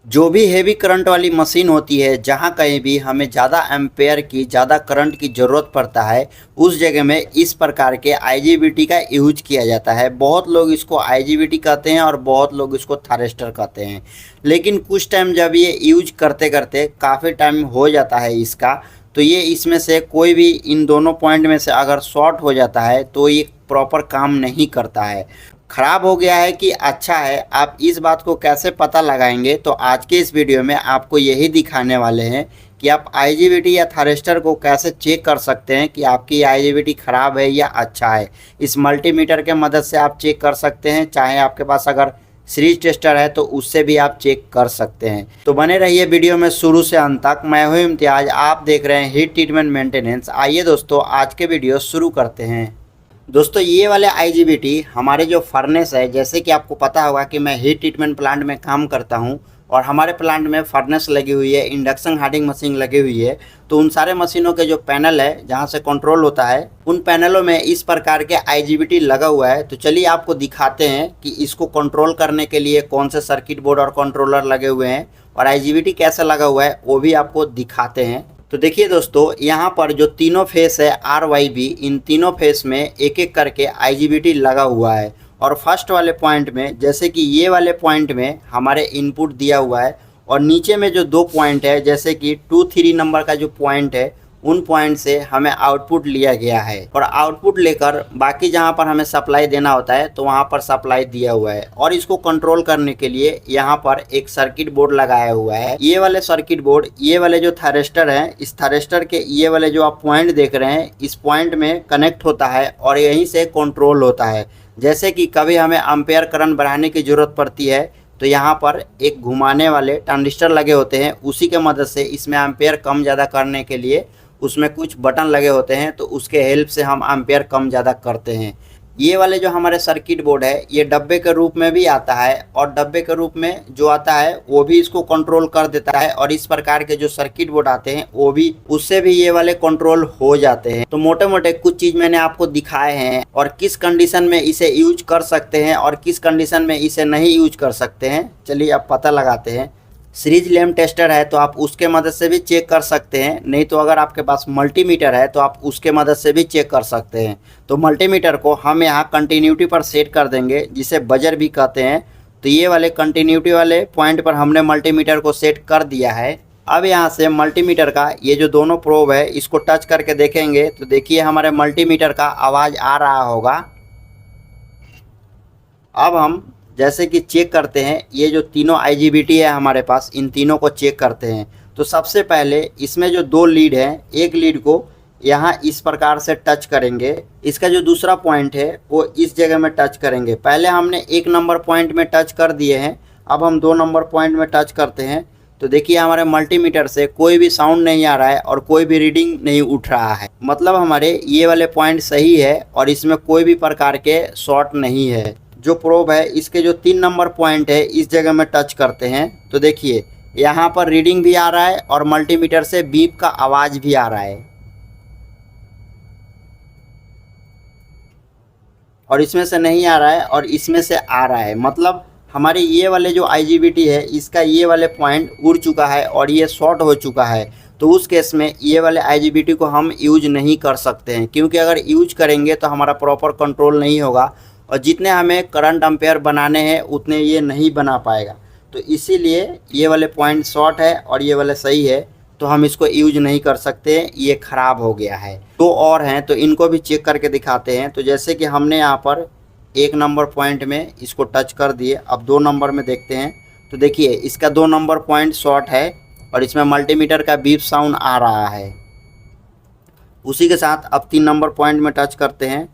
जो भी heavy current वाली मशीन होती है, जहाँ कहीं भी हमें ज़्यादा एम्पेयर की, ज़्यादा करंट की ज़रूरत पड़ता है, उस जगह में इस प्रकार के आईजीबीटी का यूज किया जाता है। बहुत लोग इसको आईजीबीटी कहते हैं और बहुत लोग इसको थारिस्टर कहते हैं। लेकिन कुछ टाइम जब ये यूज करते करते काफ़ी टाइम हो जाता है इसका, तो ये इसमें से कोई भी इन दोनों पॉइंट में से अगर शॉर्ट हो जाता है तो ये प्रॉपर काम नहीं करता है। खराब हो गया है कि अच्छा है, आप इस बात को कैसे पता लगाएंगे? तो आज के इस वीडियो में आपको यही दिखाने वाले हैं कि आप आईजीबीटी या थारिस्टर को कैसे चेक कर सकते हैं कि आपकी आईजीबीटी खराब है या अच्छा है। इस मल्टीमीटर के मदद से आप चेक कर सकते हैं, चाहे आपके पास अगर सीरीज टेस्टर है तो उससे भी आप चेक कर सकते हैं। तो बने रहिए वीडियो में शुरू से अंत तक। मैं हूं इम्तियाज, आप देख रहे हैं हीट ट्रीटमेंट मेंटेनेंस। आइए दोस्तों, आज के वीडियो शुरू करते हैं। दोस्तों, ये वाले आईजीबीटी हमारे जो फर्नेस है, जैसे कि आपको पता होगा कि मैं हीट ट्रीटमेंट प्लांट में काम करता हूं और हमारे प्लांट में फर्नेस लगी हुई है, इंडक्शन हार्डिंग मशीन लगी हुई है। तो उन सारे मशीनों के जो पैनल है, जहां से कंट्रोल होता है, उन पैनलों में इस प्रकार के आईजीबीटी लगा हुआ है। तो चलिए आपको दिखाते हैं कि इसको कंट्रोल करने के लिए कौन से सर्किट बोर्ड और कंट्रोलर लगे हुए हैं और आईजीबीटी कैसे लगा हुआ है वो भी आपको दिखाते हैं। तो देखिए दोस्तों, यहाँ पर जो तीनों फेस है RYB, इन तीनों फेस में एक एक करके आईजीबीटी लगा हुआ है। और फर्स्ट वाले पॉइंट में, जैसे कि ये वाले पॉइंट में हमारे इनपुट दिया हुआ है, और नीचे में जो दो पॉइंट है, जैसे कि 2-3 नंबर का जो पॉइंट है, उन पॉइंट से हमें आउटपुट लिया गया है। और आउटपुट लेकर बाकी जहाँ पर हमें सप्लाई देना होता है तो वहाँ पर सप्लाई दिया हुआ है। और इसको कंट्रोल करने के लिए यहाँ पर एक सर्किट बोर्ड लगाया हुआ है। ये वाले सर्किट बोर्ड, ये वाले जो थारिस्टर हैं, इस थारिस्टर के ये वाले जो आप पॉइंट देख रहे हैं, इस पॉइंट में कनेक्ट होता है और यहीं से कंट्रोल होता है। जैसे कि कभी हमें एम्पेयर करंट बढ़ाने की ज़रूरत पड़ती है तो यहाँ पर एक घुमाने वाले ट्रांजिस्टर लगे होते हैं, उसी के मदद से इसमें एम्पेयर कम ज़्यादा करने के लिए उसमें कुछ बटन लगे होते हैं, तो उसके हेल्प से हम एम्पेयर कम ज़्यादा करते हैं। ये वाले जो हमारे सर्किट बोर्ड है, ये डब्बे के रूप में भी आता है और डब्बे के रूप में जो आता है वो भी इसको कंट्रोल कर देता है। और इस प्रकार के जो सर्किट बोर्ड आते हैं वो भी, उससे भी ये वाले कंट्रोल हो जाते हैं। तो मोटे मोटे कुछ चीज़ मैंने आपको दिखाए हैं और किस कंडीशन में इसे यूज कर सकते हैं और किस कंडीशन में इसे नहीं यूज कर सकते हैं, चलिए अब पता लगाते हैं। सीरीज लैम्प टेस्टर है तो आप उसके मदद से भी चेक कर सकते हैं, नहीं तो अगर आपके पास मल्टीमीटर है तो आप उसके मदद से भी चेक कर सकते हैं। तो मल्टीमीटर को हम यहाँ कंटिन्यूटी पर सेट कर देंगे, जिसे बजर भी कहते हैं। तो ये वाले कंटिन्यूटी वाले पॉइंट पर हमने मल्टीमीटर को सेट कर दिया है। अब यहाँ से मल्टीमीटर का ये जो दोनों प्रोब है, इसको टच करके देखेंगे तो देखिए हमारे मल्टीमीटर का आवाज़ आ रहा होगा। अब हम जैसे कि चेक करते हैं, ये जो तीनों आईजीबीटी है हमारे पास, इन तीनों को चेक करते हैं। तो सबसे पहले इसमें जो दो लीड हैं, एक लीड को यहाँ इस प्रकार से टच करेंगे, इसका जो दूसरा पॉइंट है वो इस जगह में टच करेंगे। पहले हमने 1 नंबर पॉइंट में टच कर दिए हैं, अब हम 2 नंबर पॉइंट में टच करते हैं। तो देखिए हमारे मल्टीमीटर से कोई भी साउंड नहीं आ रहा है और कोई भी रीडिंग नहीं उठ रहा है। मतलब हमारे ये वाले पॉइंट सही है और इसमें कोई भी प्रकार के शॉर्ट नहीं है। जो प्रोब है, इसके जो 3 नंबर पॉइंट है, इस जगह में टच करते हैं तो देखिए यहाँ पर रीडिंग भी आ रहा है और मल्टीमीटर से बीप का आवाज़ भी आ रहा है। और इसमें से नहीं आ रहा है और इसमें से आ रहा है। मतलब हमारे ये वाले जो आईजीबीटी है, इसका ये वाले पॉइंट उड़ चुका है और ये शॉर्ट हो चुका है। तो उस केस में ये वाले आईजीबीटी को हम यूज नहीं कर सकते हैं, क्योंकि अगर यूज करेंगे तो हमारा प्रॉपर कंट्रोल नहीं होगा और जितने हमें करंट एम्पेयर बनाने हैं उतने ये नहीं बना पाएगा। तो इसीलिए ये वाले पॉइंट शॉर्ट है और ये वाले सही है, तो हम इसको यूज नहीं कर सकते, ये ख़राब हो गया है। दो और हैं तो इनको भी चेक करके दिखाते हैं। तो जैसे कि हमने यहाँ पर 1 नंबर पॉइंट में इसको टच कर दिए, अब 2 नंबर में देखते हैं। तो देखिए इसका 2 नंबर पॉइंट शॉर्ट है और इसमें मल्टीमीटर का बीप साउंड आ रहा है। उसी के साथ अब 3 नंबर पॉइंट में टच करते हैं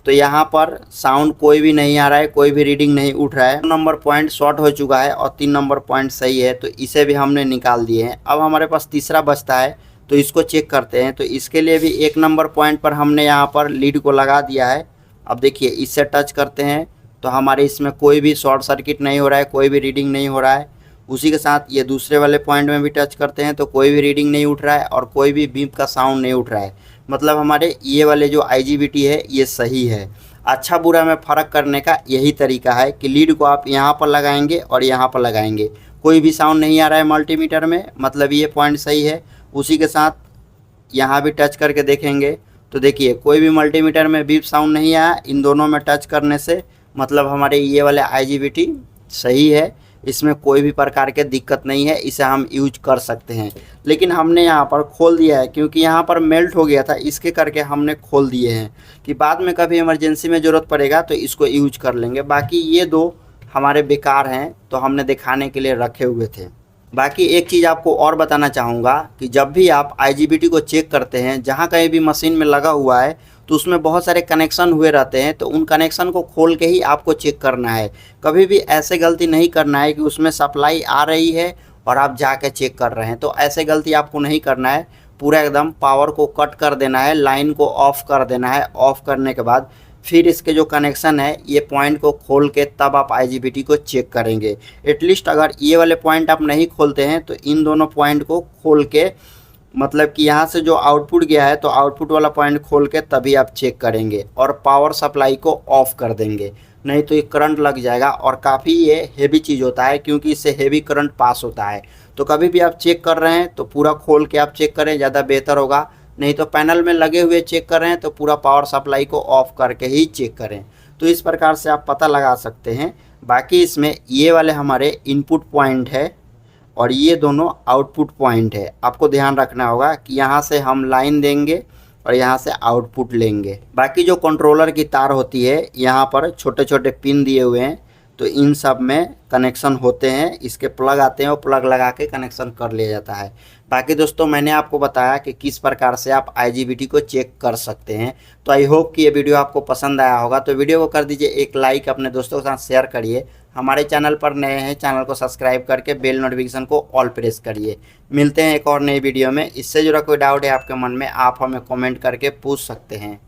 तो यहाँ पर साउंड कोई भी नहीं आ रहा है, कोई भी रीडिंग नहीं उठ रहा है। 2 नंबर पॉइंट शॉर्ट हो चुका है और 3 नंबर पॉइंट सही है, तो इसे भी हमने निकाल दिए हैं। अब हमारे पास तीसरा बचता है, तो इसको चेक करते हैं। तो इसके लिए भी 1 नंबर पॉइंट पर हमने यहाँ पर लीड को लगा दिया है। अब देखिए इससे टच करते हैं तो हमारे इसमें कोई भी शॉर्ट सर्किट नहीं हो रहा है, कोई भी रीडिंग नहीं हो रहा है। उसी के साथ ये दूसरे वाले पॉइंट में भी टच करते हैं तो कोई भी रीडिंग नहीं उठ रहा है और कोई भी बीप का साउंड नहीं उठ रहा है। मतलब हमारे ये वाले जो आईजीबीटी है ये सही है। अच्छा बुरा में फ़र्क करने का यही तरीका है कि लीड को आप यहाँ पर लगाएंगे और यहाँ पर लगाएंगे। कोई भी साउंड नहीं आ रहा है मल्टीमीटर में, मतलब ये पॉइंट सही है। उसी के साथ यहाँ भी टच करके देखेंगे तो देखिए कोई भी मल्टीमीटर में बीप साउंड नहीं आया। इन दोनों में टच करने से मतलब हमारे ये वाले IGBT सही है, इसमें कोई भी प्रकार के दिक्कत नहीं है, इसे हम यूज कर सकते हैं। लेकिन हमने यहाँ पर खोल दिया है क्योंकि यहाँ पर मेल्ट हो गया था, इसके करके हमने खोल दिए हैं कि बाद में कभी इमरजेंसी में ज़रूरत पड़ेगा तो इसको यूज कर लेंगे। बाकी ये दो हमारे बेकार हैं तो हमने दिखाने के लिए रखे हुए थे। बाकी एक चीज़ आपको और बताना चाहूँगा कि जब भी आप IGBT को चेक करते हैं, जहाँ कहीं भी मशीन में लगा हुआ है तो उसमें बहुत सारे कनेक्शन हुए रहते हैं, तो उन कनेक्शन को खोल के ही आपको चेक करना है। कभी भी ऐसे गलती नहीं करना है कि उसमें सप्लाई आ रही है और आप जाके चेक कर रहे हैं, तो ऐसे गलती आपको नहीं करना है। पूरा एकदम पावर को कट कर देना है, लाइन को ऑफ़ कर देना है। ऑफ़ करने के बाद फिर इसके जो कनेक्शन है ये पॉइंट को खोल के तब आप IGBT को चेक करेंगे। एटलीस्ट अगर ये वाले पॉइंट आप नहीं खोलते हैं तो इन दोनों पॉइंट को खोल के, मतलब कि यहाँ से जो आउटपुट गया है तो आउटपुट वाला पॉइंट खोल के तभी आप चेक करेंगे और पावर सप्लाई को ऑफ़ कर देंगे, नहीं तो ये करंट लग जाएगा। और काफ़ी ये हेवी चीज़ होता है क्योंकि इससे हेवी करंट पास होता है। तो कभी भी आप चेक कर रहे हैं तो पूरा खोल के आप चेक करें, ज़्यादा बेहतर होगा। नहीं तो पैनल में लगे हुए चेक कर रहे हैं तो पूरा पावर सप्लाई को ऑफ़ करके ही चेक करें। तो इस प्रकार से आप पता लगा सकते हैं। बाकी इसमें ये वाले हमारे इनपुट पॉइंट है और ये दोनों आउटपुट पॉइंट है। आपको ध्यान रखना होगा कि यहाँ से हम लाइन देंगे और यहाँ से आउटपुट लेंगे। बाकी जो कंट्रोलर की तार होती है यहाँ पर छोटे छोटे पिन दिए हुए हैं, तो इन सब में कनेक्शन होते हैं। इसके प्लग आते हैं और प्लग लगा के कनेक्शन कर लिया जाता है। बाकी दोस्तों मैंने आपको बताया कि किस प्रकार से आप IGBT को चेक कर सकते हैं। तो आई होप कि ये वीडियो आपको पसंद आया होगा। तो वीडियो को कर दीजिए एक लाइक, अपने दोस्तों के साथ शेयर करिए। हमारे चैनल पर नए हैं, चैनल को सब्सक्राइब करके बेल नोटिफिकेशन को ऑल प्रेस करिए। मिलते हैं एक और नई वीडियो में। इससे जुड़ा कोई डाउट है आपके मन में, आप हमें कमेंट करके पूछ सकते हैं।